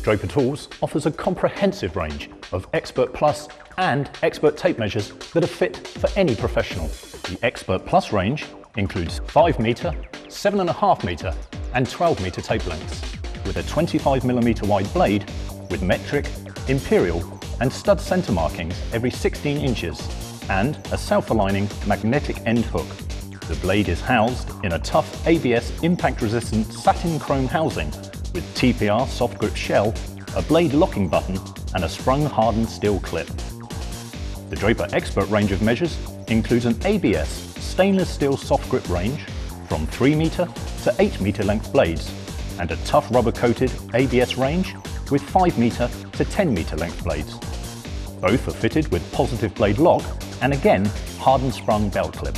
Draper Tools offers a comprehensive range of Expert Plus and Expert tape measures that are fit for any professional. The Expert Plus range includes 5 metre, 7.5 metre and 12 metre tape lengths, with a 25mm wide blade with metric, imperial and stud centre markings every 16 inches and a self-aligning magnetic end hook. The blade is housed in a tough ABS impact-resistant satin chrome housing with TPR soft grip shell, a blade locking button and a sprung-hardened steel clip. The Draper Expert range of measures includes an ABS stainless steel soft grip range from 3 metre to 8 metre length blades and a tough rubber-coated ABS range with 5 metre to 10 metre length blades. Both are fitted with positive blade lock and again hardened sprung belt clip.